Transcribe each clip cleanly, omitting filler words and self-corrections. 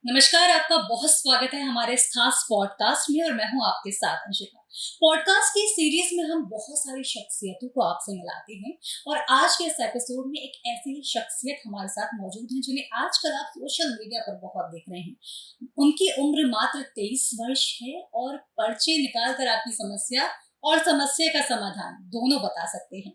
नमस्कार, आपका बहुत स्वागत है हमारे इस खास पॉडकास्ट में और मैं हूं आपके साथ अंशिका। पॉडकास्ट की सीरीज में हम बहुत सारी शख्सियतों को आपसे मिलाते हैं और आज के इस एपिसोड में एक ऐसी शख्सियत हमारे साथ मौजूद है जिन्हें आजकल आप सोशल मीडिया पर बहुत देख रहे हैं। उनकी उम्र मात्र 23 वर्ष है और पर्चे निकाल कर आपकी समस्या और समस्या का समाधान दोनों बता सकते हैं।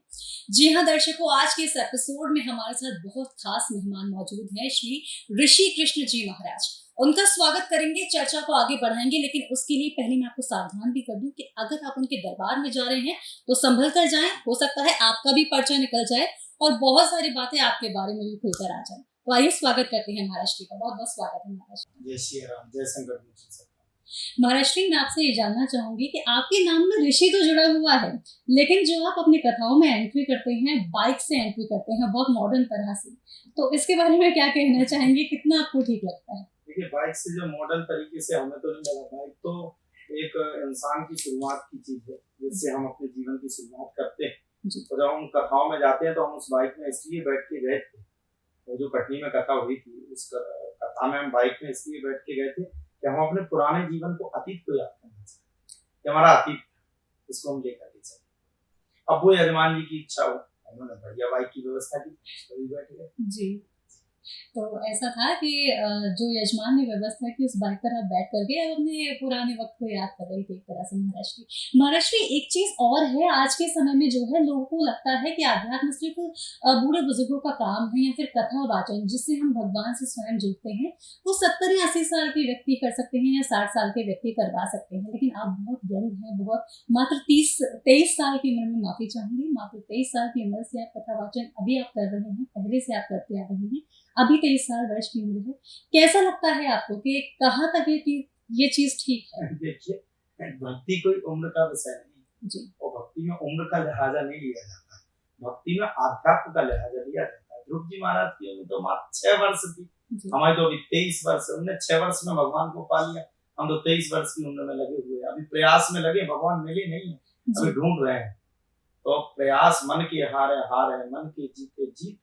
जी हाँ दर्शकों, आज के इस एपिसोड में हमारे साथ बहुत खास मेहमान मौजूद हैं, श्री ऋषि कृष्ण जी महाराज। उनका स्वागत करेंगे, चर्चा को आगे बढ़ाएंगे, लेकिन उसके लिए पहले मैं आपको सावधान भी कर दूं कि अगर आप उनके दरबार में जा रहे हैं तो संभल कर जाएं। हो सकता है आपका भी पर्चा निकल जाए और बहुत सारी बातें आपके बारे में भी खुलकर आ जाए। तो आइए स्वागत करते हैं महाराज जी का। बहुत बहुत स्वागत है महाराज। जय श्री राम, जय शंकर। महाराज जी, मैं आपसे ये जानना चाहूंगी कि आपके नाम में ऋषि तो जुड़ा हुआ है, लेकिन जो आप अपनी कथाओं में एंट्री करते हैं बाइक से एंट्री करते हैं, बहुत मॉडर्न तरह से, तो इसके बारे में क्या कहना चाहेंगे? कितना आपको ठीक लगता है? देखिए, बाइक से जो मॉडर्न तरीके से हमें तो नहीं लगा। बाइक तो एक इंसान की शुरुआत की चीज है जिससे हम अपने जीवन की शुरुआत करते हैं। तो जब हम कथाओं में जाते हैं तो हम उस बाइक में इसलिए बैठ के गए थे। वो जो कटनी में कथा हुई थी, उस कथा में हम बाइक में इसलिए बैठ के गए थे कि हम अपने पुराने जीवन को, अतीत को याद करना चाहते कि हमारा अतीत इसको हम लेकर के चले। अब वो यजमान जी की इच्छा हो, उन्होंने बढ़िया बाइक की व्यवस्था की, तो बैठ गए जी। तो ऐसा था कि जो यजमान ने व्यवस्था की, उस बाइक पर आप बैठ करके अपने पुराने वक्त को याद कर रही थी एक तरह से। महाराष्ट्र एक चीज और है, आज के समय में जो है लोगों को लगता है कि आध्यात्म सिर्फ बूढ़े बुजुर्गों का काम है या फिर कथा वाचन जिससे हम भगवान से स्वयं जुड़ते हैं, वो 70 या 80 साल के व्यक्ति कर सकते हैं या 60 साल के व्यक्ति करवा सकते हैं। लेकिन आप बहुत यंग हैं, बहुत मात्र 23 साल की उम्र में, माफी चाहूंगी, मात्र 23 साल की उम्र से आप कथा वाचन अभी आप कर रहे हैं, पहले से आप करते आ रहे हैं, अभी 23 साल वर्ष की उम्र है। कैसा लगता है आपको कि कहाँ तक ये चीज ठीक है? देखिए, भक्ति कोई उम्र का विषय नहीं जी। और भक्ति में उम्र का लिहाजा नहीं लिया जाता। भक्ति में आध्यात्म का लिहाजा लिया जाता है। ध्रुव जी महाराज की उम्र तो मात्र 6 वर्ष थी, हमारी तो अभी 23 वर्ष है। उन्होंने 6 वर्ष में भगवान को पा लिया, हम तो 23 वर्ष की उम्र में लगे हुए हैं। अभी प्रयास में लगे, भगवान मिले नहीं है, अभी ढूंढ रहे हैं। तो प्रयास मन के हार है, हार है मन के जीते जीत,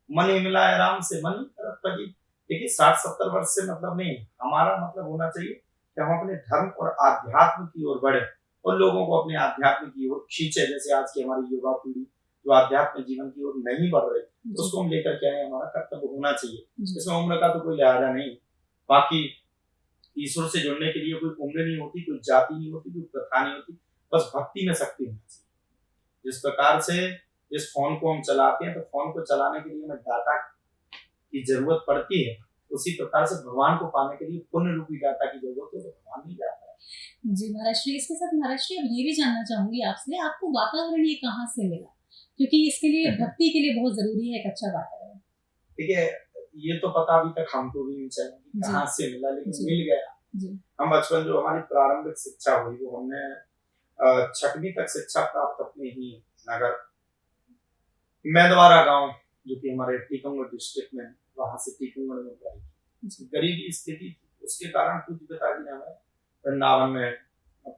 मन ही मिला है राम से, मन ही करत पजीत। देखिए, 60-70 वर्ष से मतलब नहीं, हमारा मतलब होना चाहिए कि हम अपने धर्म और आध्यात्म की ओर बढ़े और लोगों को अपने आध्यात्म की ओर खींचे। जैसे आज की हमारी युवा पीढ़ी जो आध्यात्म जीवन की ओर नहीं बढ़ रही, उसको हम लेकर के आए, हमारा कर्तव्य होना चाहिए। इसमें उम्र का तो कोई लिहाजा नहीं। बाकी ईश्वर से जुड़ने के लिए कोई उम्र नहीं होती, कोई जाति नहीं होती, कोई प्रथा नहीं होती, बस भक्ति में शक्ति होनी चाहिए। जिस प्रकार से जिस फोन को हम चलाते हैं, तो फोन को चलाने के लिए हमें डाटा की जरूरत पड़ती है, उसी प्रकार से भगवान को पाने के लिए पुण्य रूपी डाटा की जरूरत है, तो भगवान नहीं जाता है। जी महाराष्ट्र, इसके साथ महाराष्ट्र अब ये भी जानना चाहूंगी आपसे, आपको वातावरण ये कहाँ से मिला? क्योंकि इसके लिए भक्ति के लिए बहुत जरूरी है एक अच्छा वातावरण। देखिए, ये तो पता अभी तक हमको भी नहीं चाहिए कि कहाँ से मिला, लेकिन मिल गया। हम बचपन जो हमारी प्रारंभिक शिक्षा हुई, वो हमने 6वीं तक शिक्षा प्राप्त अपने ही नगर मैदवारा गांव, जो कि हमारे टीकमगढ़ डिस्ट्रिक्ट में, वहां से टीकमगढ़ में पढ़ाई की। गरीबी स्थिति थी, उसके कारण पूज्य पिताजी ने हमें वृंदावन में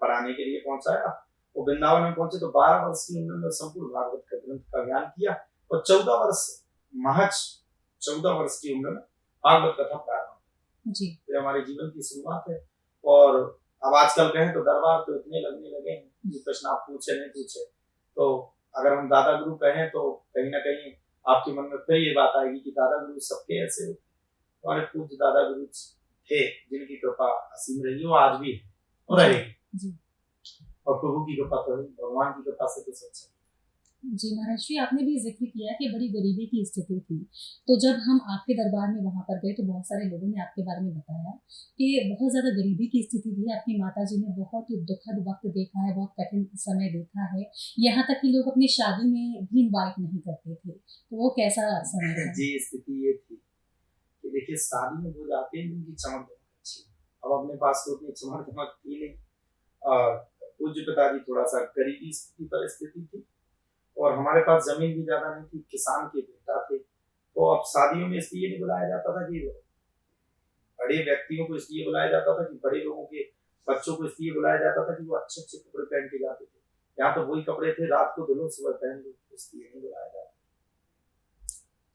पढ़ाने के लिए पहुंचाया। वो वृंदावन में पहुंचे तो 12 वर्ष की उम्र में संपूर्ण भागवत का ग्रंथ का ज्ञान किया और 14 वर्ष, महज 14 वर्ष की उम्र में भागवत कथा प्रारंभ जी। तो हमारे जीवन की शुरुआत है। और अब आजकल कहें तो दरबार तो इतने लगने लगे हैं, जो प्रश्न आप पूछे नहीं पूछे, तो अगर हम दादा गुरु कहें तो कहीं ना कहीं आपके मन में फिर ये बात आएगी कि दादा गुरु सबके ऐसे होते। हमारे पूज्य दादा गुरु थे जिनकी कृपा असीम रही, वो आज भी है और रहेगी। और प्रभु की कृपा तो भगवान की कृपा से तो सच है। जी महाराज जी, आपने भी जिक्र किया कि बड़ी गरीबी की स्थिति थी, तो जब हम आपके दरबार में वहां पर गए तो बहुत सारे लोगों ने आपके बारे में बताया कि बहुत ज्यादा गरीबी की स्थिति थी। आपकी माता जी ने बहुत दुखद वक्त देखा है, बहुत कठिन समय देखा है, यहाँ तक कि लोग अपनी शादी में भी इनवाइट नहीं करते थे। तो वो कैसा समय था? जी, स्थिति ये थी कि देखिए, शादी में वो जाते हैं जिनकी चमक बहुत अच्छी, अब अपने पास तो उतनी चमक थी नहीं। पूज्य पिताजी थोड़ा सा गरीबी स्थिति परिस्थिति थी और हमारे पास जमीन भी ज्यादा नहीं थी, किसान के बेटा थे। तो अब शादियों में इसलिए नहीं बुलाया जाता था कि बड़े व्यक्तियों को, इसलिए बुलाया जाता था कि बड़े लोगों के बच्चों को इसलिए बुलाया जाता था कि वो अच्छे अच्छे कपड़े पहन के जाते थे। यहाँ तो वही कपड़े थे, रात को धुलो सुबह पहन लो, इसलिए नहीं बुलाया जाता।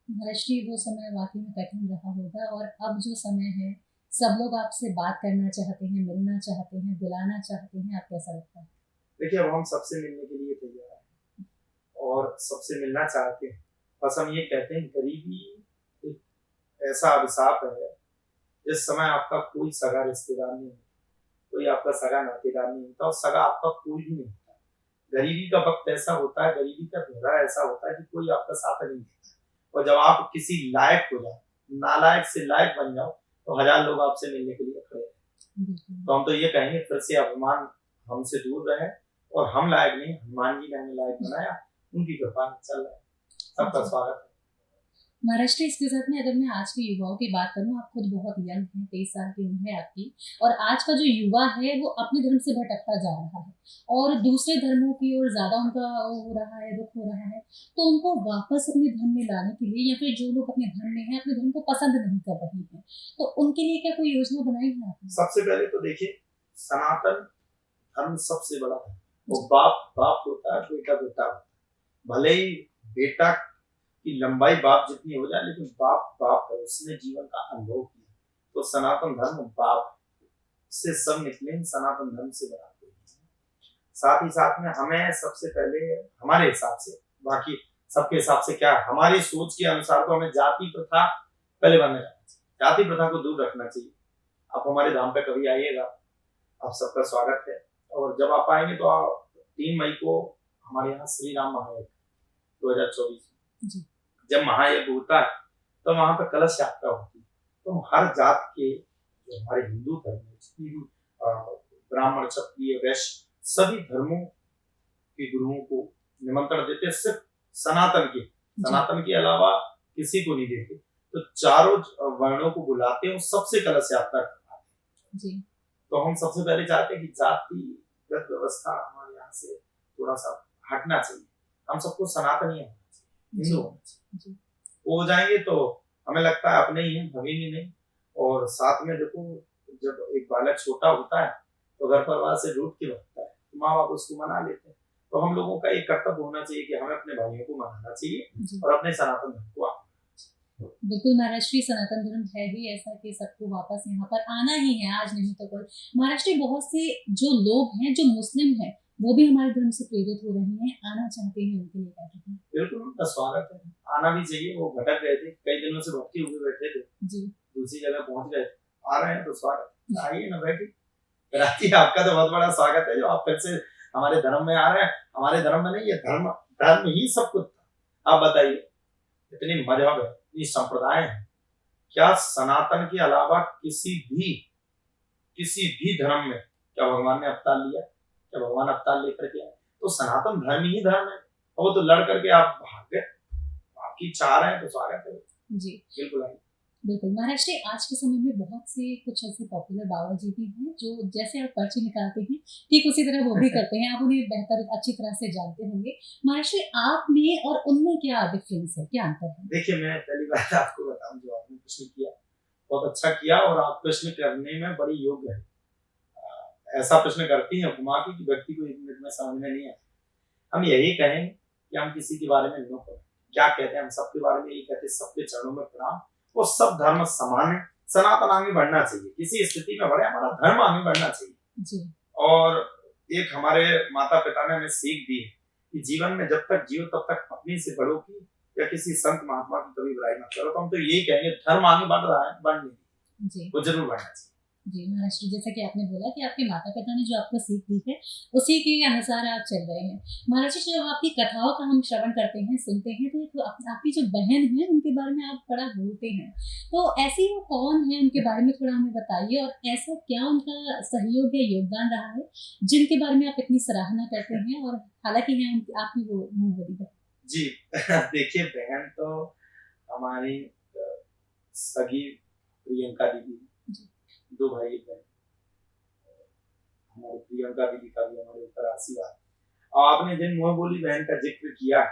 महाराष्ट्र, वो समय वाकई में कठिन रहा होगा और अब जो समय है सब लोग आपसे बात करना चाहते हैं, मिलना चाहते हैं, बुलाना चाहते हैं, आप कैसा लगता है? देखिए, अब हम सबसे मिलने के लिए तैयार हैं और सबसे मिलना चाहते हैं। बस हम ये कहते हैं, गरीबी एक ऐसा अभिशाप है, जिस समय आपका कोई सगा रिश्तेदार नहीं होता, कोई आपका सगा नातेदार नहीं होता और सगा आपका कोई भी नहीं होता। गरीबी का वक्त ऐसा होता है, गरीबी का दौरा ऐसा होता है कि कोई आपका साथ नहीं देता। और जब आप किसी लायक हो जाओ, नालायक से लायक बन जाओ, तो हजार लोग आपसे मिलने के लिए खड़े हैं। तो हम तो ये कहेंगे, फिर से अभिमान हमसे दूर रहे, और हम लायक नहीं, हनुमान जी ने हमें लायक बनाया, उनकी कृपा से चल रहा है। सबका स्वागत है। महाराष्ट्र, इसके साथ में अगर मैं आज के युवाओं की बात करूं, आप खुद बहुत यंग हैं, 23 साल की उम्र है आपकी, और आज का जो युवा है वो अपने धर्म से भटकता जा रहा है और दूसरे धर्मों की ओर ज्यादा उनका वो हो रहा है, रुख हो रहा है। तो उनको वापस अपने धर्म में लाने के लिए, या फिर जो लोग अपने धर्म में हैं अपने धर्म को पसंद नहीं कर रहे हैं, तो उनके लिए क्या कोई योजना बनाई है आपने? सबसे पहले तो देखिए, सनातन धर्म सबसे बड़ा है। वो बाप बाप होता है, बेटा बेटा होता है। भले ही बेटा की लंबाई बाप जितनी हो जाए, लेकिन बाप बाप है, उसने जीवन का अनुभव किया। तो सनातन धर्म बाप से सब निकले, सनातन धर्म से बड़ा कोई नहीं। साथ ही साथ में हमें सबसे पहले हमारे हिसाब से, बाकी सबके हिसाब से क्या, हमारी सोच के अनुसार तो हमें जाति प्रथा पहले बंद करना चाहिए, जाति प्रथा को दूर रखना चाहिए। आप हमारे धाम पे कभी आइएगा, आप सबका स्वागत है। और जब आप आएंगे तो आप 3 मई को हमारे यहाँ श्री राम महायज्ञ 2024 जब महायज्ञ होता है, तो वहां पर कलश यात्रा होती है। तो हर जात के, जो हमारे हिंदू धर्म में जितनी भी ब्राह्मण, क्षत्रिय, वैश्य, सभी धर्मों के गुरुओं को निमंत्रण देते हैं। सिर्फ सनातन के अलावा किसी को नहीं देते। तो चारों वर्णों को बुलाते हैं, सबसे कलश यात्रा करवाते हैं। तो हम सबसे पहले चाहते हैं कि जातिगत व्यवस्था हमारे यहाँ से थोड़ा सा हटना चाहिए। हम सबको सनातनी होना चाहिए, हिंदू होना चाहिए। वो हो जाएंगे तो हमें लगता है अपने ही हैं, भविनी नहीं। और साथ में देखो, जब एक बालक छोटा होता है तो घर परिवार से रूठ के भागता है, तो माँ बाप उसको मना लेते हैं। तो हम लोगों का एक कर्तव्य होना चाहिए कि हमें अपने भाइयों को मनाना चाहिए और अपने सनातन धर्म को आना। बिल्कुल, महाराष्ट्री सनातन धर्म है ही ऐसा कि सबको वापस यहाँ पर आना ही है, आज नहीं तो कल। महाराष्ट्री बहुत से जो लोग हैं जो मुस्लिम हैं, वो भी हमारे धर्म से प्रेरित हो रहे हैं, आना चाहते हैं, उनके लिए क्या कहते हैं? बिल्कुल, उनका स्वागत है, आना भी चाहिए। वो भटक गए थे, कई दिनों से भटके हुए बैठे थे जी, दूसरी जगह पहुंच गए, आ रहे हैं तो स्वागत, आइए ना, बैठिए। राखी, आपका तो बहुत बड़ा स्वागत है जो आप फिर से हमारे धर्म में आ रहे हैं। हमारे धर्म में नहीं, ये धर्म ही सब कुछ था। आप बताइए, इतनी मजहब है, इतनी संप्रदाय है, क्या सनातन के अलावा किसी भी धर्म में क्या भगवान ने अवतार लिया? क्या भगवान अवतार लेकर के आए? तो सनातन धर्म ही धर्म है। और वो तो लड़ करके आप भाग गए, आपकी चाह रहे हैं तो स्वागत है जी। बिल्कुल महाराष्ट्र, आज के समय में बहुत से कुछ ऐसे पॉपुलर बाबा जी भी हैं जो जैसे आप पर्ची निकालते हैं ठीक उसी तरह वो भी करते हैं। आप उन्हें बेहतर अच्छी तरह से जानते होंगे। महाराष्ट्र, आप में और उनमें क्या डिफरेंस है, क्या अंतर है? देखिए, मैं पहली बात आपको बताऊं, जो आपने प्रश्न किया बहुत अच्छा किया, और आप प्रश्न करने में बड़ी योग्य है। ऐसा प्रश्न करती है उपमा की व्यक्ति को 1 मिनट में समझ में नहीं आता। हम यही कहेंगे कि हम किसी के बारे में न पढ़ें। क्या कहते हैं, हम सबके बारे में यही कहते हैं, सबके चरणों में प्रणाम। वो सब धर्म समान है, सनातन आगे बढ़ना चाहिए, किसी स्थिति में बढ़े, हमारा धर्म आगे बढ़ना चाहिए जी। और एक हमारे माता पिता ने हमें सीख दी है कि जीवन में जब तक जियो तब तक अपने से बड़ों की या किसी संत महात्मा की कभी बुराई मत करो। तो हम तो यही कहेंगे, धर्म आगे बढ़ रहा है, बढ़ने जी, वो जरूर बढ़ना चाहिए जी। महाराष्ट्र, जैसा कि आपने बोला कि आपके माता पिता ने जो आपको सीख दी है उसी के अनुसार आप चल रहे हैं। महाराष्ट्र, जब आपकी कथाओं का हम श्रवण करते हैं, सुनते हैं, तो आपकी जो बहन है उनके बारे में आप बड़ा बोलते हैं। तो ऐसी वो कौन है, उनके बारे में थोड़ा हमें बताइए, और ऐसा क्या उनका सहयोग या योगदान रहा है जिनके बारे में आप इतनी सराहना करते हैं, और हालांकि है आपकी वो मुंह बोली बहन जी। देखिए, बहन तो हमारी सगी प्रियंका दीदी, 2 भाई बहन, हमारी प्रियंका दीदी का भी हमारे ऊपर आशीर्वाद। और आपने जिन मुंह बोली बहन का जिक्र किया,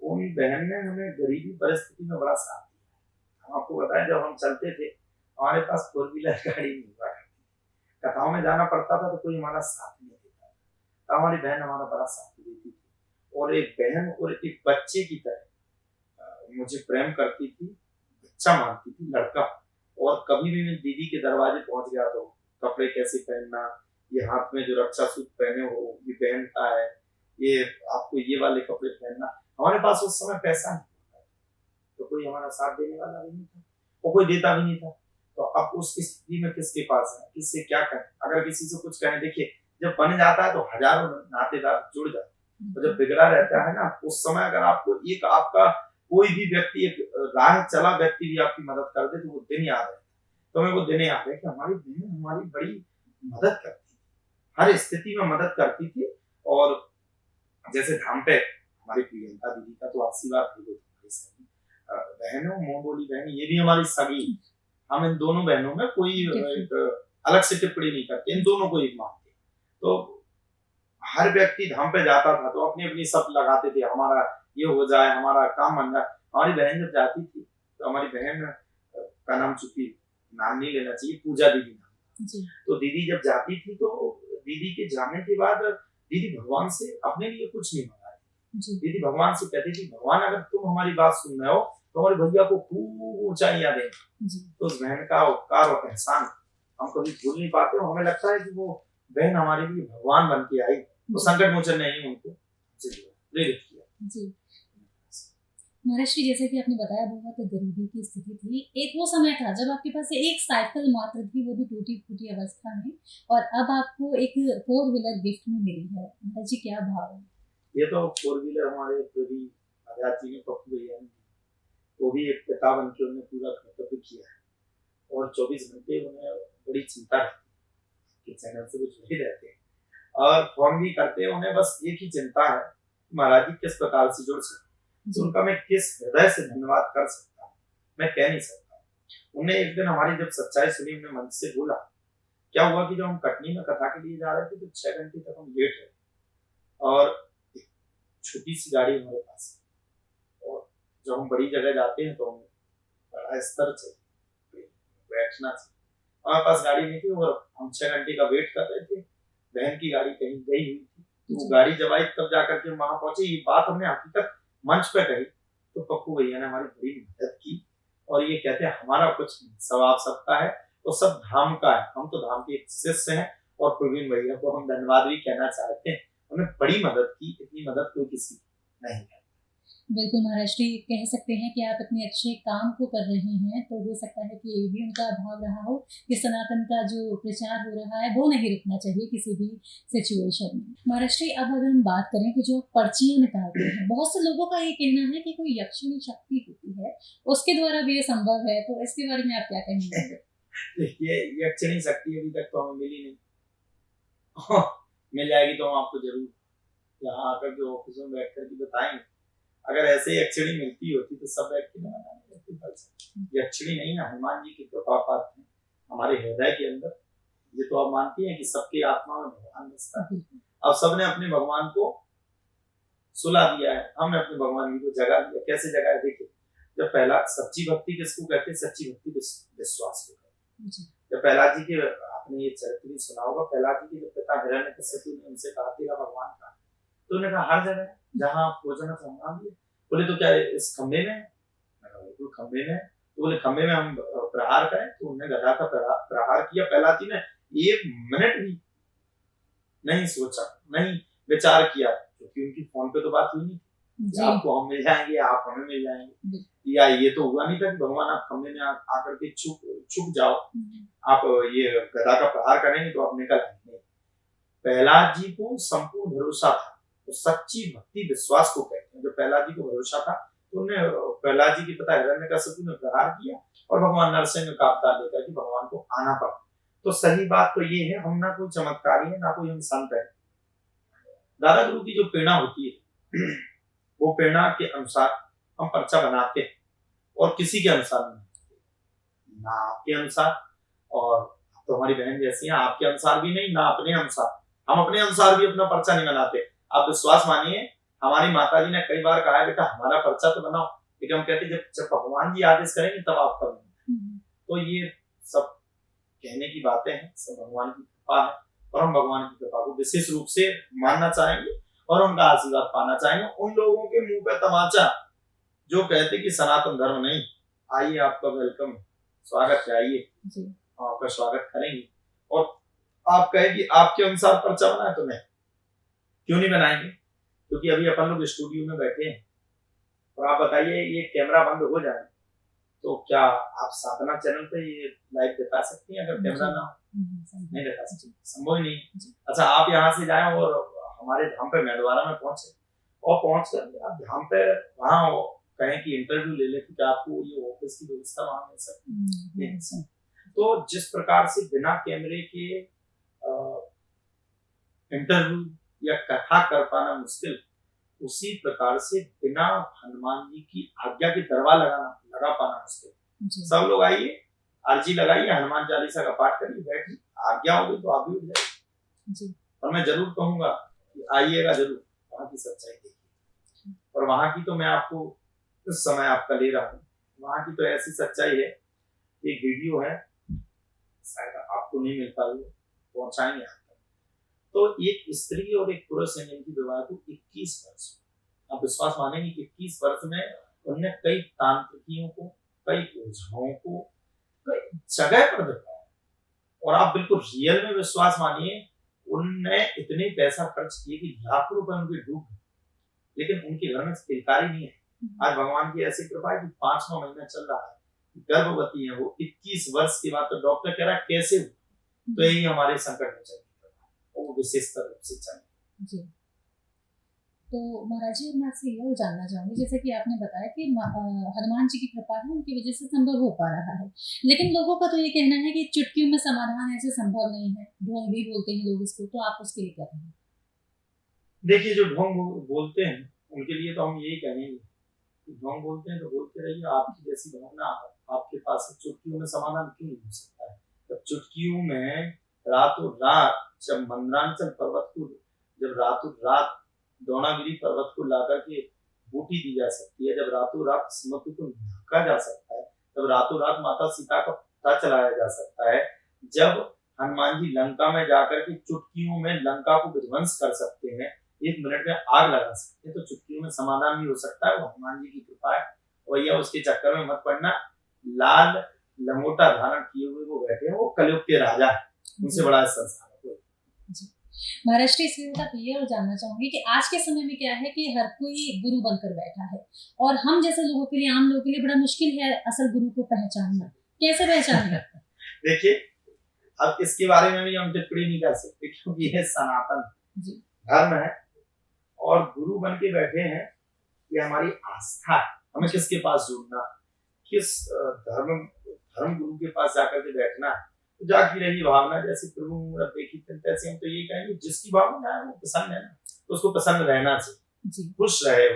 उन बहन ने हमें गरीबी परिस्थिति में बड़ा साथ दिया। हम आपको बताएं, जब हम चलते थे हमारे पास 4 व्हीलर गाड़ी नहीं हुआ करती, कथाओं में जाना पड़ता था तो कोई हमारा साथ नहीं देता था, तो हमारी बहन हमारा बड़ा साथ देती थी। और एक बहन और एक बच्चे की तरह मुझे प्रेम करती थी, बच्चा मानती थी, लड़का। और कभी भी मैं दीदी के दरवाजे पहुंच गया तो कपड़े कैसे पहनना, ये हाथ में जो रक्षा सूत्र पहने हो ये बहन का है, ये आपको ये वाले कपड़े पहनना। हमारे पास उस समय पैसा नहीं था, तो कोई हमारा साथ देने वाला भी नहीं था और कोई देता भी नहीं था। तो अब उस स्थिति में किसके पास है, किससे क्या कहें? अगर किसी से कुछ कहें, देखिए जब बन जाता है तो हजारों नातेदार जुड़ जाते हैं, और जब बिगड़ा रहता है ना उस समय अगर आपको एक आपका कोई भी व्यक्ति, एक राह चला व्यक्ति भी आपकी मदद कर दे तो वो दिन याद है। तो हमें वो दिन याद है कि हमारी बहन हमारी बड़ी मदद करती थी, हर स्थिति में मदद करती थी। और जैसे धाम पे हमारी प्रियंका दीदी का तो आशीर्वाद भी हमारी सगी बहन हो, मोह बोली बहन, ये भी हमारी सगी। हम इन दोनों बहनों में कोई एक अलग से टिप्पणी नहीं करते, इन दोनों को एक मानते। तो हर व्यक्ति धाम पे जाता था तो अपनी अपनी सब लगाते थे, हमारा ये हो जाए, हमारा काम बन जाए। हमारी बहन जब जाती थी तो हमारी बहन का नाम, चूंकि नाम नहीं लेना चाहिए, पूजा दीदी नाम, तो दीदी जब जाती थी तो दीदी के जाने के बाद दीदी भगवान से अपने लिए कुछ नहीं मंगा रही, दीदी भगवान से कहती थी भगवान अगर तुम हमारी बात सुन रहे हो तो हमारे भैया को खूब ऊंचाइयां दें। तो उस बहन का उपकार और एहसान हम कभी भूल नहीं पाते। हमें लगता है कि वो बहन हमारे लिए भगवान बन के आई, तो संकट मोचन नहीं उनको प्रेरित किया। महाराज जी, जैसे कि आपने बताया बहुत गरीबी की स्थिति थी, एक वो समय था जब आपके पास एक साइकिल मात्र थी, वो भी टूटी फूटी अवस्था में, और अब आपको एक 4 व्हीलर गिफ्ट में मिली है। महाराज जी क्या भाव है? ये तो 4 व्हीलर हमारे प्रति आजाद जी ने, पप्पू भैया ने, वो भी एक पिता बन के उन्हें पूरा कर्तव्य किया है। और 24 घंटे उन्हें बड़ी चिंता रहती है, चैनल से वो जुड़े रहते हैं और फोन भी करते हैं। उन्हें बस एक ही चिंता है महाराज जी किस प्रकार से जुड़ सकते, तो उनका मैं किस हृदय से धन्यवाद कर सकता हूँ, मैं कह नहीं सकता। उन्हें एक दिन हमारी जब सच्चाई सुनी, उन्हें मन से बोला, क्या हुआ कि जब हम कटनी में कथा के लिए जा रहे थे तो 6 घंटे तक हम लेट रहे, और छोटी सी गाड़ी हमारे पास, और जब हम बड़ी जगह जाते हैं तो हमें बड़ा स्तर से बैठना चाहिए, हमारे पास गाड़ी नहीं थी और हम 6 घंटे का वेट कर रहे थे। बहन की गाड़ी कहीं गई हुई थी, तो वो गाड़ी जब आई तब जाकर के वहां पहुंचे। ये बात हमने हकीकत मंच पे कही तो पप्पू भैया ने हमारी बड़ी मदद की, और ये कहते हैं हमारा कुछ सब आप सबका है, तो सब धाम का है, हम तो धाम के एक शिष्य हैं। और प्रवीण भैया को हम धन्यवाद भी कहना चाहते हैं, उन्होंने बड़ी मदद की, इतनी मदद कोई किसी नहीं है। बिल्कुल महाराज जी, कह सकते हैं कि आप इतने अच्छे काम को कर रहे हैं, तो हो सकता है कि ये भी उनका भाव रहा हो कि सनातन का जो प्रचार हो रहा है वो नहीं रुकना चाहिए किसी भी सिचुएशन में। महाराज जी, अब अगर हम बात करें कि जो पर्चियां निकालते हैं, बहुत से लोगों का ये कहना है कि कोई यक्षिणी शक्ति होती है, उसके द्वारा भी ये संभव है, तो इसके बारे में आप क्या कहेंगे? देखिए, यक्षिणी शक्ति अभी तक तो हमें मिली नहीं मिल जाएगी तो हम आपको जरूर यहाँ आकर के ऑफिस में बैठ कर के बताएंगे। अगर ऐसे यक्षिणी मिलती होती तो सब बैठ के बनाने लगते। यक्षिणी नहीं है, हनुमान जी की कृपा पात्र है हमारे हृदय के अंदर। ये तो आप मानती हैं कि सबके आत्मा में भगवान बसता है। अब सबने अपने भगवान को सुला दिया है, हमने अपने भगवान को जगा दिया। कैसे जगा है? देखिए, जब पहला सच्ची भक्ति किसको कहते हैं? सच्ची भक्ति विश्वास को कहते हैं। जब प्रहलाद जी के, आपने ये चरित्र भी सुना होगा, प्रहलाद जी के जब पिता हिरण्यकश्यप ने उनसे कहा तेरा भगवान कहाँ, तो उन्होंने कहा हर जगह जहाँ आप भोजन वहां भी। बोले तो क्या इस खंबे में? बिल्कुल खंबे में। तो बोले खंबे में हम प्रहार करें? तो उन्होंने गदा का प्रहार किया। प्रहलाद जी ने 1 मिनट भी नहीं सोचा, नहीं विचार किया, क्योंकि उनकी फोन पे तो बात हुई नहीं थी, आपको हम मिल जाएंगे, आप हमें मिल जाएंगे, या ये तो हुआ नहीं था कि भगवान आप खंबे में आकर के छुप जाओ, आप ये गदा का प्रहार करेंगे तो आप निकल आएंगे। प्रहलाद जी को संपूर्ण भरोसा था, तो सच्ची भक्ति विश्वास को कहते हैं। जब प्रहलाद जी को भरोसा था तो उन्हें प्रहलाद जी के पिता हिरण्यकश्यप ने प्रहार किया और भगवान नरसिंह का अवतार लेकर के भगवान को आना पड़ा। तो सही बात तो ये है, हम ना कोई चमत्कारी है, ना कोई हम संत है। दादा गुरु की जो प्रेरणा होती है वो प्रेरणा के अनुसार हम पर्चा बनाते हैं, और किसी के अनुसार नहीं, ना आपके अनुसार, और तो हमारी बहन जैसी है, आपके अनुसार भी नहीं, ना अपने अनुसार। हम अपने अनुसार भी अपना पर्चा नहीं बनाते। आप विश्वास मानिए, हमारी माता जी ने कई बार कहा है बेटा हमारा पर्चा तो बनाओ, लेकिन हम कहते जब भगवान जी आदेश करेंगे तब आप करेंगे। तो ये सब कहने की बातें हैं, सब भगवान की कृपा है, और हम भगवान की कृपा को विशेष रूप से मानना चाहेंगे और उनका आशीर्वाद पाना चाहेंगे। उन लोगों के मुंह पे तमाचा जो कहते कि सनातन धर्म नहीं, आइए आपका वेलकम, स्वागत चाहिए, जी हम आपका स्वागत करेंगे। और आप कहें कि आपके अनुसार पर्चा बना है तो नहीं, क्यों नहीं बनाएंगे, क्योंकि अभी अपन लोग स्टूडियो में बैठे हैं और आप बताइए ये कैमरा बंद हो जाए तो क्या आप साधना चैनल पे ये लाइव दिखा सकती हैं अगर कैमरा ना हो? नहीं दिखा सकती, संभव ही नहीं है। अच्छा, आप यहाँ से जाएं और हमारे धाम पे मैडवारा में पहुंचे और पहुंच कर आप धाम पे वहाँ कहें कि इंटरव्यू ले ले, क्या आपको ये ऑफिस की व्यवस्था वहाँ मिल सकती है? तो जिस प्रकार से बिना कैमरे के इंटरव्यू या कथा कर पाना मुश्किल, उसी प्रकार से बिना हनुमान जी की आज्ञा की दरबार लगा पाना मुश्किल। सब लोग आइए, अर्जी लगाइए, हनुमान चालीसा का पाठ करिए, बैठिए, आज्ञा होगी तो आप भी उठ जाइए। और मैं जरूर कहूंगा कि आइएगा जरूर, वहाँ की सच्चाई देखिए। और वहाँ की तो मैं आपको इस समय आपका ले रहा हूँ, वहाँ की तो ऐसी सच्चाई है, एक वीडियो है, शायद आपको नहीं मिल पाई, पहुंचाएंगे आप। तो एक स्त्री और एक पुरुष हैं जिनकी विवाह को 21 वर्ष, आप विश्वास मानेंगे कि 21 वर्ष में उनने कई तांत्रिकियों को, कई ओझाओं को, कई जगह पर दिखाया। और आप बिल्कुल रियल में विश्वास मानिए, उनने इतने पैसा खर्च किए कि लाखों रुपए उनके डूब गए, लेकिन उनके घर में किलकारी नहीं है। आज भगवान की ऐसी कृपा है कि 5वां महीना चल रहा है, गर्भवती है वो 21 वर्ष के बाद। तो डॉक्टर कह रहा है कैसे हुआ? तो यही हमारे संकट में चल वो विशेषता रूप से चाहिए। जी, तो महाराज जी मैं आपसे यह जानना चाहूंगी, जैसे कि आपने बताया कि हनुमान जी की कृपा है, उनकी वजह से संभव हो पा रहा है, लेकिन लोगों का तो ये कहना है कि चुटकियों में समाधान ऐसे संभव नहीं है, ढोंग भी बोलते हैं लोग इसको, तो आप उसके लिए क्या कहेंगे? देखिए, जो ढोंग बोलते हैं उनके लिए तो हम यही कहेंगे कि ढोंग बोलते हैं तो बोलते रहिए, आपकी जैसी भावना आपके पास है, चुटकियों में समाधान क्यों नहीं हो सकता है? जब चुटकियों में रातों रात, जब मंदरांचल पर्वत को, जब रातों रात द्रोणागिरी पर्वत को लाकर के बूटी दी जा सकती है, जब रातों रात समुद्र को ढका जा सकता है, जब रातों रात माता सीता का पता चलाया जा सकता है, जब हनुमान जी लंका में जाकर के चुटकियों में लंका को विध्वंस कर सकते हैं, 1 मिनट में आग लगा सकते हैं, तो चुटकियों में समाधान भी हो सकता है। वो हनुमान जी की कृपा है। और यह उसके चक्कर में मत पड़ना, लाल लंगोटा धारण किए हुए वो बैठे हैं, वो कलयुग के राजा है, उनसे बड़ा संसार है। महाराज जी, इसमें आप ये और जानना चाहूंगी कि आज के समय में क्या है कि हर कोई गुरु बनकर बैठा है, और हम जैसे लोगों के लिए, आम लोगों के लिए बड़ा मुश्किल है असल गुरु को पहचानना, कैसे पहचानना? देखिए, अब इसके बारे में भी हम टिप्पणी नहीं कर सकते, क्योंकि यह सनातन धर्म है और गुरु बन के बैठे हैं, ये हमारी आस्था है। हमें किसके पास जुड़ना, किस धर्म गुरु के पास जाकर के बैठना, तो जाकी रही भावना, जैसे प्रभु देखी तैसे हम तो ये कहेंगे, जिसकी भावना है वो प्रसन्न है ना, तो उसको प्रसन्न रहना चाहिए, खुश रहे,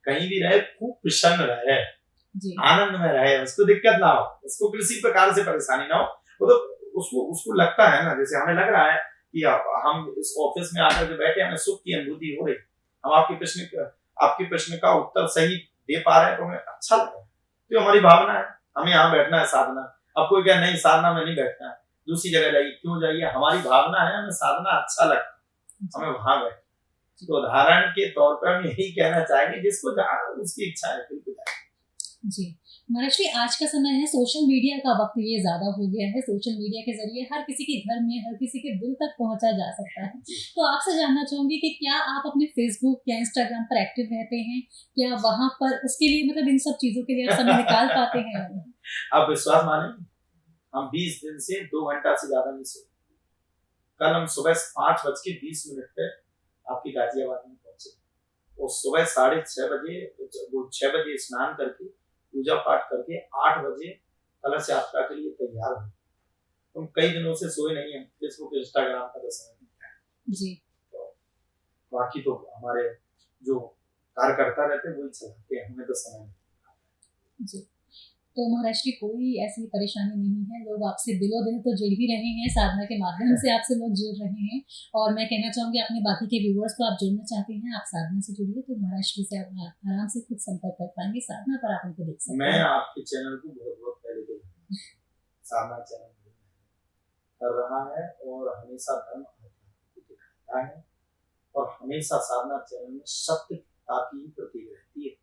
कहीं भी रहे खूब प्रसन्न रहे, आनंद में रहे, उसको दिक्कत ना हो, उसको किसी प्रकार से परेशानी ना हो। वो तो उसको लगता है ना, जैसे हमें लग रहा है कि हम इस ऑफिस में आकर के बैठे, हमें सुख की अनुभूति हो रही, हम आपके प्रश्न का उत्तर सही दे पा रहे हैं, तो हमें अच्छा लग रहा है, तो हमारी भावना है, हमें यहाँ बैठना है साधना। अब कोई क्या नहीं, साधना में नहीं बैठना है, दूसरी जगह जाइए, क्यों जाइए, हमारी भावना है, हमें साधना अच्छा लगता है, हमें वहां बैठे। तो उदाहरण के तौर पर हम यही कहना चाहेंगे, जिसको जाना उसकी इच्छा है बिल्कुल जाए। जी महाराज जी, आज का समय है, सोशल मीडिया का वक्त ये ज्यादा हो गया है, सोशल मीडिया के जरिए हर किसी के घर में, हर किसी के दिल तक पहुंचा जा सकता है, तो आपसे जानना चाहूंगी कि क्या आप अपने फेसबुक या इंस्टाग्राम पर एक्टिव रहते हैं, क्या वहां पर उसके लिए, मतलब इन सब चीजों के लिए आप समय निकाल पाते हैं? आप विश्वास मानेंगे, हम 20 दिन से 2 घंटा से ज्यादा नहीं सोए। कल हम सुबह 5:20 पे आपकी गाजियाबाद में पहुंचे, और सुबह 6:30 बजे, वो 6 बजे स्नान करके पूजा पाठ करके 8 बजे कलश यात्रा के लिए तैयार हुए। हम कई दिनों से सोए नहीं हैं, फेसबुक इंस्टाग्राम का समय मिलता है जी, तो बाकी तो हमारे जो कार्यकर्ता रहते हैं वही चलाते हैं, हमें तो समय नहीं जी। तो महाराज जी, कोई ऐसी परेशानी नहीं है, लोग आपसे दिलो दिल तो जुड़ ही रहे हैं, साधना के माध्यम से आपसे लोग जुड़ रहे हैं, और मैं कहना चाहूंगी अपने बाकी के व्यूअर्स को आप जुड़ना चाहते हैं, आप साधना से जुड़िए, तो महाराज जी से आप आराम से खुद संपर्क कर पाएंगे, साधना पर आप उनको देख सकते हैं। मैं आपके चैनल को बहुत पहले तो साधना चैनल कर रहा है, और हमेशा धर्म दिखाता है, और हमेशा साधना चैनल में सत्यता की प्रतीक रहती है।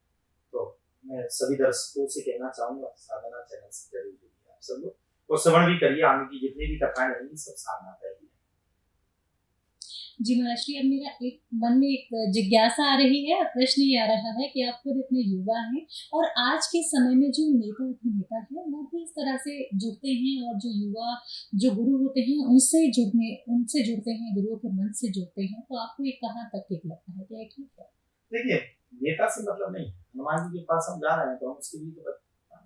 तो मैं सभी दर्शकों से कहना चाहूंगा, साधना चैनल से जरूर जुड़िए आप सब लोग। और श्रवण भी करिए, आगे की जितनी भी कथाएं रहेंगी सब साधना करिए। जी महाराज जी, अब मेरा एक मन में एक जिज्ञासा आ रही है, प्रश्न ये आ रहा है कि आप खुद इतने युवा हैं और आज के समय में जो नेता है वो भी इस तरह से जुड़ते हैं और जो युवा जो गुरु होते हैं उनसे जुड़ते हैं, गुरुओं के मन से जुड़ते हैं, तो आपको ये कहाँ तक ठीक लगता है, क्या ये ठीक है? देखिए, नेता से मतलब नहीं, हनुमान जी के पास हम जा रहे हैं तो हम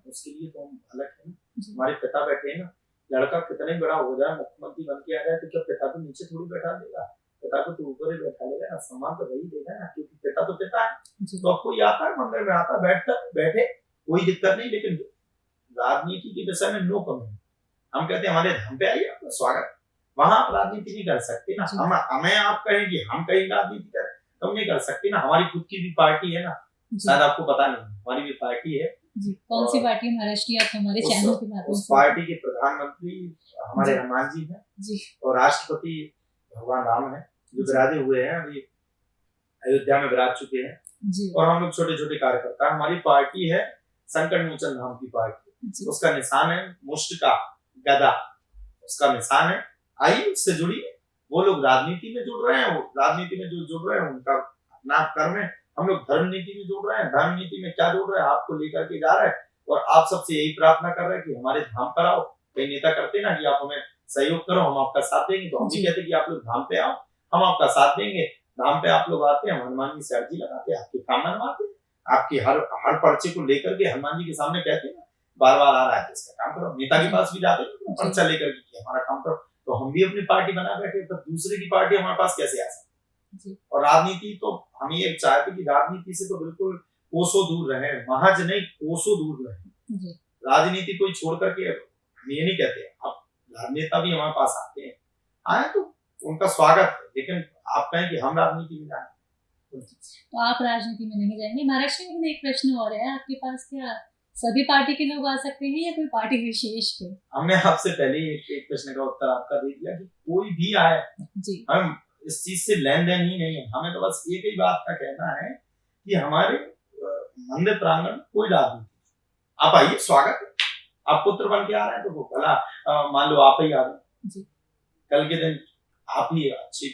उसके लिए तो हम अलग है ना। हमारे पिता बैठे हैं ना, लड़का कितना ही बड़ा हो जाए, मुख्यमंत्री बन के आ जाए तो क्या पिता को नीचे थोड़ी बैठा देगा, पिता को तो ऊपर ही बैठा लेगा ना, सम्मान तो वही देगा ना, क्योंकि पिता तो पिता है। तो अब कोई आता है मंदिर में, आता बैठे कोई दिक्कत नहीं, लेकिन राजनीति के विषय में नो कमेंट। हम कहते हैं हमारे धाम पे आइए, आपका स्वागत। वहां आप राजनीति नहीं कर सकते ना, हमें आप कहें कि हम कहीं राजनीति करें तो हम नहीं कर सकते ना। हमारी खुद की भी पार्टी है ना, शायद आपको पता नहीं, हमारी भी पार्टी है। जी, कौन सी पार्टी महाराष्ट्र, आप हमारे चैनल के माध्यम से? उस पार्टी के प्रधानमंत्री हमारे हनुमान जी हैं जी, और राष्ट्रपति भगवान राम है, जो विराजे हुए हैं, अभी अयोध्या में विराज चुके हैं जी। और हम लोग छोटे छोटे कार्यकर्ता, हमारी पार्टी है संकट मोचन नाम की पार्टी, उसका निशान है मुष्ट का गदा, उसका निशान है। आइए उससे जुड़िए, वो लोग राजनीति में जुड़ रहे हैं, वो राजनीति में जो जुड़ रहे हैं उनका अपना कर्म है, हम लोग धर्म नीति में जुड़ रहे हैं, धर्म नीति में क्या जुड़ रहे हैं, आपको लेकर के जा रहे हैं और आप सबसे यही प्रार्थना कर रहे हैं कि हमारे धाम पर आओ। कई नेता करते ना कि आप हमें सहयोग करो, हम आपका साथ देंगे, तो हम भी कहते कि आप लोग धाम पे आओ, हम आपका साथ देंगे। धाम पे आप लोग आते हैं, हनुमान जी से अर्जी लगाते हैं, आपकी काम मनवाते हैं, आपकी हर पर्चे को लेकर के हनुमान जी के सामने कहते हैं बार बार आ रहा है इसका काम करो। नेता के पास भी जाते हैं पर्चा लेकर के हमारा काम करो, तो हम भी अपनी पार्टी बना बैठे, तो दूसरे की पार्टी हमारे पास कैसे आ सकती। और राजनीति तो हम ये चाहते कि राजनीति से तो बिल्कुल कोसों दूर रहे, महज नहीं कोसों दूर रहे। राजनीति कोई छोड़ करके, हम ये नहीं कहते, अब राजनेता भी हमारे पास आते हैं, आए तो उनका स्वागत है, लेकिन आप कहें कि हम राजनीति में जाए तो आप राजनीति में नहीं जाएंगे। महाराष्ट्र में एक प्रश्न और है आपके पास, क्या सभी पार्टी के लोग आ सकते हैं या कोई पार्टी विशेष के? हमने आपसे पहले एक प्रश्न का उत्तर आपका दे दिया कि कोई भी आए जी, हम इस चीज से लेन देन ही नहीं है। हमें तो बस एक ही बात का कहना है कि हमारे मंदिर प्रांगण में कोई राजनीति, आप आइए, स्वागत है। आप पुत्र बन के आ रहे हैं तो वो भला मान लो आप ही आ गए, कल के दिन आप ही अच्छी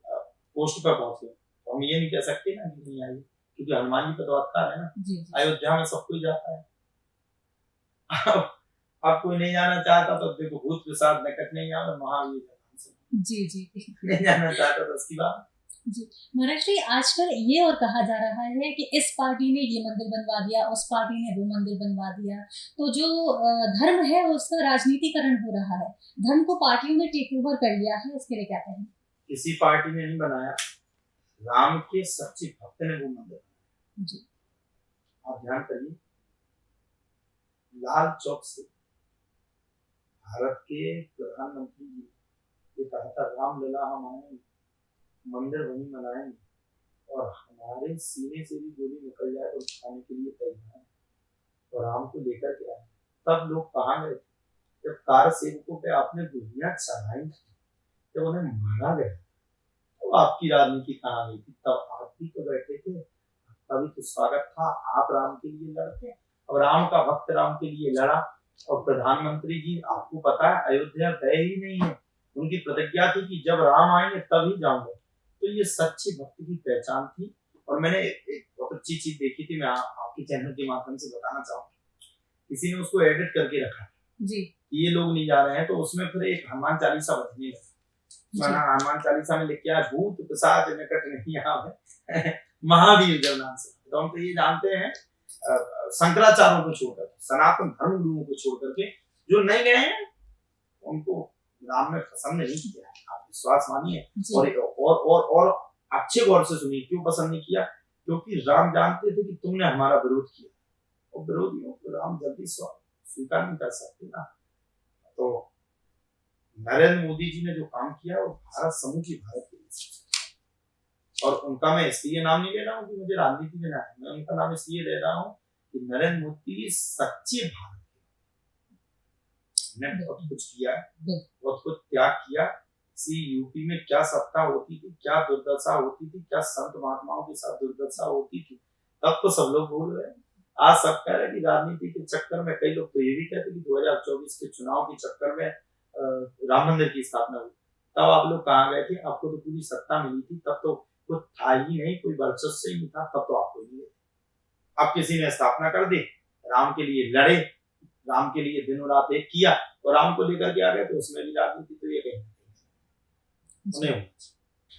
पोस्ट पर पहुंचे, तो हम ये नहीं कह सकते ना कि नहीं आइए, क्योंकि हनुमान जी का तो अधिकार है ना। अयोध्या में सब कोई जाता है। अब कोई नहीं जाना चाहता तो देखो भूत प्रसाद निकट नहीं आवे, महावीर जी जी नहीं जाना चाहता तो उसकी बात जी। महाराज जी, आजकल ये और कहा जा रहा है कि इस पार्टी ने ये मंदिर बनवा दिया, उस पार्टी ने वो मंदिर बनवा दिया, तो जो धर्म है उसका राजनीतिकरण हो रहा है, धर्म को पार्टियों ने टेक ओवर कर लिया है, इसके लिए क्या कहें? किसी पार्टी ने नहीं बनाया, राम के सच्चे भक्त ने वो मंदिर बनाया जी। आप ध्यान करिए, लाल चौक से भारत के प्रधानमंत्री जी ये कहा था रामलला हम आएंगे, मंदिर वहीं बनाएंगे और हमारे सीने से भी गोली निकल जाए तो खाने के लिए तैयार है, और राम को लेकर के आए। तब लोग कहाँ गए? जब कार सेवकों पे आपने गोलियां चढ़ाई थी, जब उन्हें मारा गया, तो आपकी राजनीति कहाँ गई थी? तब आप भी तो बैठे थे, तभी तो स्वागत था, आप राम के लिए लड़ते और राम का भक्त राम के लिए लड़ा। और प्रधानमंत्री जी आपको पता है अयोध्या गए ही नहीं है, उनकी प्रतिज्ञा थी कि जब राम आएंगे तभी जाऊंगा। तो ये सच्चे भक्त की पहचान थी। और मैंने एक बहुत अच्छी चीज देखी थी, मैं आपके चैनल के माध्यम से बताना चाहूंगा। किसी ने उसको एडिट करके रखा जी, ये लोग नहीं जा रहे हैं, तो उसमें फिर एक हनुमान चालीसा बजने लगा। मैंने हनुमान चालीसा में लिखा है भूत पिशाच निकट नहीं आवे महावीर जब नाम से। तो हम तो ये जानते हैं शंकराचार्यों को छोड़कर, सनातन धर्म गुरुओं को छोड़ करके जो नहीं गए हैं उनको राम ने पसंद नहीं किया। आप विश्वास मानिए और अच्छे गौर से सुनिए, क्यों पसंद नहीं किया? क्योंकि राम जानते थे कि तुमने हमारा विरोध किया, और विरोधियों को राम जल्दी स्वीकार नहीं कर सकते ना। तो नरेंद्र मोदी जी ने जो काम किया वो भारत समूची भारत के लिए, और उनका मैं इसलिए नाम नहीं ले रहा हूँ कि मुझे राजनीति में ना है, मैं उनका नाम इसलिए ले रहा हूँ कि नरेंद्र मोदी सच्चे भारत ने बहुत कुछ किया, बहुत कुछ त्याग किया। इसी यूपी में क्या सत्ता होती थी, क्या दुर्दशा होती थी, क्या संत महात्माओं के साथ दुर्दशा होती थी, तब तो सब लोग भूल गए। आज सब कह रहे हैं कि राजनीति के चक्कर में, कई लोग तो ये भी कहते हैं कि 2024 के चुनाव के चक्कर में राम मंदिर की स्थापना हुई। तब आप लोग कहाँ गए थे? आपको तो पूरी सत्ता मिली थी, तब तो कुछ था ही नहीं, कोई वर्चस्व ही नहीं था, तब तो आपको ही अब किसी ने स्थापना कर दी, राम के लिए लड़े, राम के लिए दिनों रात एक किया और राम को लेकर के आ गए, तो उसमें भी राजनीति तो ये कहीं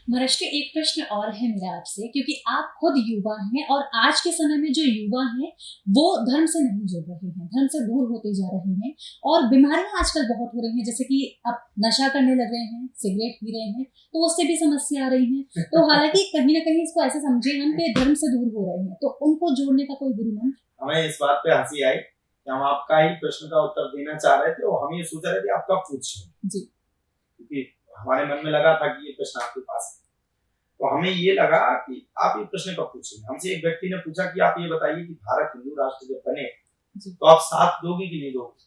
महाराज जी, एक प्रश्न और है मेरा आपसे, क्योंकि आप खुद युवा हैं और आज के समय में जो युवा हैं वो धर्म से नहीं जुड़ रहे हैं, धर्म से दूर होते जा रहे हैं और बीमारियां आजकल बहुत हो रही हैं, जैसे कि अब नशा करने लग रहे हैं, सिगरेट पी रहे हैं, तो उससे भी समस्या आ रही है। तो हालांकि कहीं ना कहीं इसको ऐसे समझे हम कि धर्म से दूर हो रहे हैं, तो उनको जोड़ने का कोई गुरु मंत्र? हमें इस बात पे हंसी आई कि हम आपका ही प्रश्न का उत्तर देना चाह रहे थे और हम ये सोच रहे थे आप कब पूछें जी, क्योंकि हमारे मन में लगा था कि ये प्रश्न आपके पास है, तो हमें ये लगा कि आप ये प्रश्न कब पूछेंगे। हमसे एक व्यक्ति ने पूछा कि आप ये बताइए कि भारत हिंदू राष्ट्र जब बने तो आप साथ दोगे कि नहीं दोगे?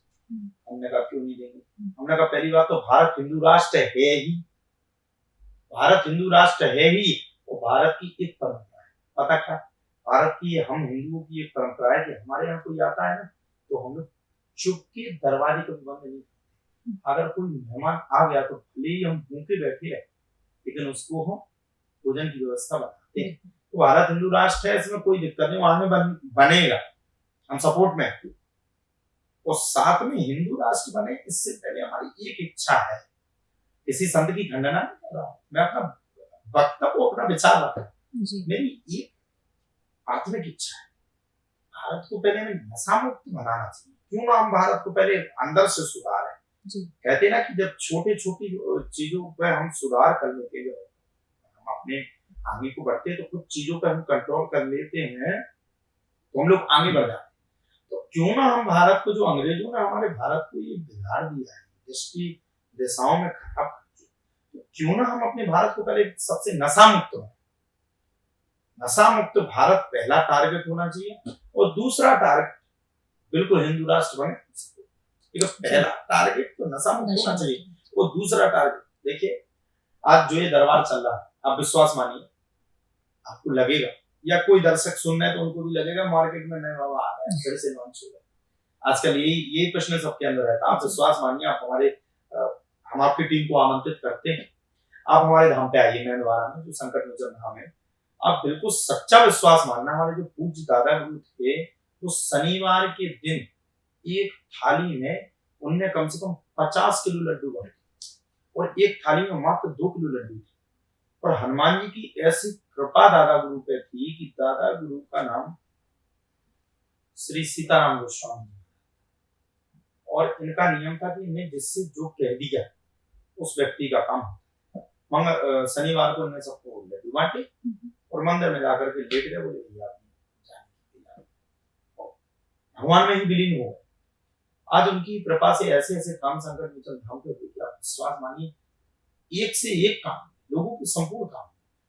हमने कहा क्यों नहीं देंगे। हमने कहा पहली बात तो भारत हिंदू राष्ट्र है ही, भारत हिंदू राष्ट्र है ही, वो भारत की एक परंपरा है। पता क्या? भारत की, हम हिंदुओं की एक परंपरा है कि हमारे यहाँ कोई आता है ना तो हम लोग चुप के दरवाजे को बंद नहीं करते। अगर कोई मेहमान आ गया तो भले ही हम भूखे बैठे रहे, लेकिन उसको हम भोजन की व्यवस्था बनाते हैं। तो भारत हिंदू राष्ट्र है, इसमें कोई दिक्कत नहीं, वहां में बनेगा, हम सपोर्ट में हैं। और साथ में हिंदू राष्ट्र बने इससे पहले हमारी एक इच्छा है, किसी संत की खंडना नहीं कर रहा हूं मैं, अपना वक्तव्य अपना विचार रखा, मेरी एक आत्मिक इच्छा है, भारत को पहले हमें नशा मुक्त बनाना चाहिए। क्यों ना हम भारत को पहले अंदर से सुधारें। कहते ना कि जब छोटी छोटी चीजों पर हम सुधार कर लेते हैं, हम अपने आगे को बढ़ते हैं, तो कुछ चीजों पर हम कंट्रोल कर लेते हैं तो हम लोग आगे बढ़ जाते हैं। तो क्यों ना हम भारत को, जो अंग्रेजों ने हमारे भारत को ये बिगाड़ दिया है, जिसकी दिशाओं में खराब कर दिया, तो क्यों ना हम अपने भारत को पहले सबसे नशा मुक्त हो। नशा मुक्त भारत पहला टारगेट होना चाहिए और दूसरा टारगेट बिल्कुल हिंदू राष्ट्र बने। पहला टारगेट तो नशा मुक्त होना चाहिए और दूसरा टारगेट, देखिए आज जो ये दरबार चल रहा है, आप विश्वास मानिए, आपको लगेगा या कोई दर्शक सुन रहे हैं तो उनको भी लगेगा मार्केट में नए बाबा आ रहे हैं, फिर से लॉन्च हो गए। आजकल यही प्रश्न सबके अंदर रहता है। आप विश्वास मानिए, आप हमारे हम आपकी टीम को आमंत्रित करते हैं, आप हमारे धाम पे आइए, नैनवारा में जो संकट मोचन धाम है, आप बिल्कुल सच्चा विश्वास मानना, हमारे जो पूज्य दादा गुरु थे वो शनिवार के दिन एक थाली में उनने कम से कम 50 किलो लड्डू बांटे और एक थाली में मात्र 2 किलो लड्डू थे। और हनुमान जी की ऐसी कृपा दादा गुरु पे थी कि दादा गुरु का नाम श्री सीताराम गोस्वामी जी, और इनका नियम था कि इन्हें जिससे जो कह दिया उस व्यक्ति का काम होता। शनिवार को इन्हें सबको लड्डू बांटे और मंदिर में जाकर के लेट गए, बोले भगवान में ही विलीन हो गए। आज उनकी कृपा से ऐसे ऐसे काम संकट मोचन धाम पे देखिए, आप विश्वास मानिए, एक से एक काम, लोगों की संपूर्ण काम।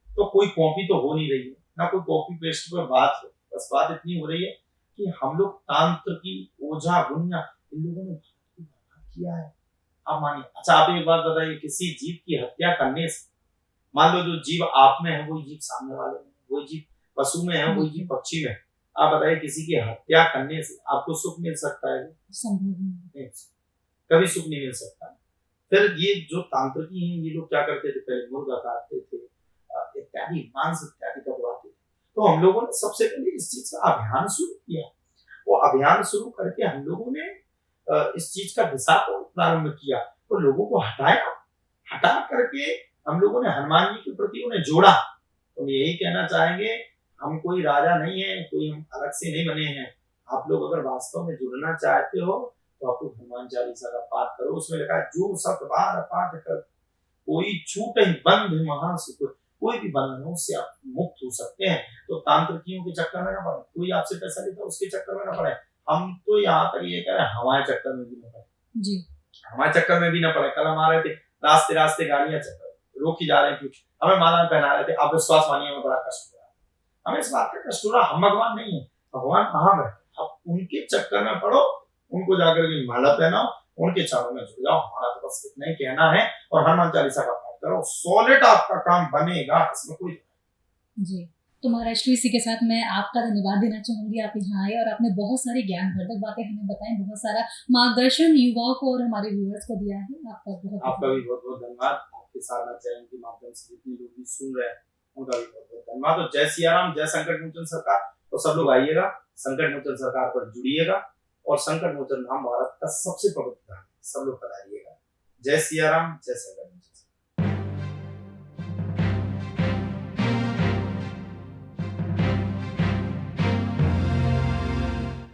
तो कोई कॉपी तो हो नहीं रही है, ना कोई कॉपी पेस्ट पर बात हो, बस बात इतनी हो रही है कि हम लोग तांत्र की ओझा गुनिया इन लोगों ने किया है। आप मानिए, अच्छा आप एक बात बताइए, किसी जीव की हत्या करने से, मान लो जो जीव आप में है वही जीव सामने वाले में, वही जीव पशु में है, वही जीव पक्षी में है, आप बताइए किसी की हत्या करने से आपको सुख मिल सकता है? नहीं, कभी सुख नहीं मिल सकता। फिर ये जो तांत्रिकी हैं, ये लोग क्या करते थे, पहले मुर्गा काटते थे इत्यादि, मांस इत्यादि करवाते थे। तो हम लोगों ने सबसे पहले इस चीज का अभियान शुरू किया। वो अभियान शुरू करके हम लोगों ने इस चीज का दिशा को प्रारंभ किया और लोगों को हटा करके हम लोगों ने हनुमान जी के प्रति उन्हें जोड़ा। तो यही कहना चाहेंगे, हम कोई राजा नहीं है, कोई हम अलग से नहीं बने हैं। आप लोग अगर वास्तव में जुड़ना चाहते हो तो आप लोग हनुमान चालीसा का पाठ करो। उसमें लिखा है, जो 7 बार पाठ कर कोई छूट ही बंध महासुख, कोई भी बंधनों से आप मुक्त हो सकते हैं। तो तांत्रिकियों के चक्कर में ना पड़े, कोई आपसे पैसा लेता है उसके चक्कर में ना पड़े। हम तो यहाँ तक ये कह रहे हैं, हमारे चक्कर में भी ना पड़े जी, हमारे चक्कर में भी ना पड़े। कल हम आ रहे थे, रास्ते गाड़ियां रोकी जा रही थी, हमें माला पहना रहे थे। आप विश्वास मानिए, हमें बड़ा कष्ट हो रहा, हमें इस बात का कष्ट हो रहा, हम भगवान नहीं है, भगवान कहाँ बैठे। आप उनके चक्कर में पड़ो, उनको जाकर के माला पहनाओ, उनके चरणों में जुड़ जाओ। हमारा तो बस इतना ही कहना है, और हनुमान चालीसा का पाठ करो, सॉलिड आपका काम बनेगा, इसमें कोई जी। तो महाराज श्री इसी के साथ मैं आपका धन्यवाद देना चाहूंगी, आप यहाँ आए और आपने बहुत सारी ज्ञानवर्धक बातें हमें बताई, बहुत सारा मार्गदर्शन युवाओं को और हमारे व्यूअर्स को दिया है। आपका भी बहुत बहुत धन्यवाद। आपके साधना चैनल के माध्यम से जितने लोग भी सुन रहे हैं उनका भी बहुत बहुत धन्यवाद। और जय सिया राम, जय संकट मोचन सरकार। तो सब लोग आइएगा, संकट मोचन सरकार पर जुड़िएगा और संकट मोचन धाम भारत का सबसे पवित्र धाम, सब लोग पधारिएगा। जय सिया राम, जय संकट मोचन।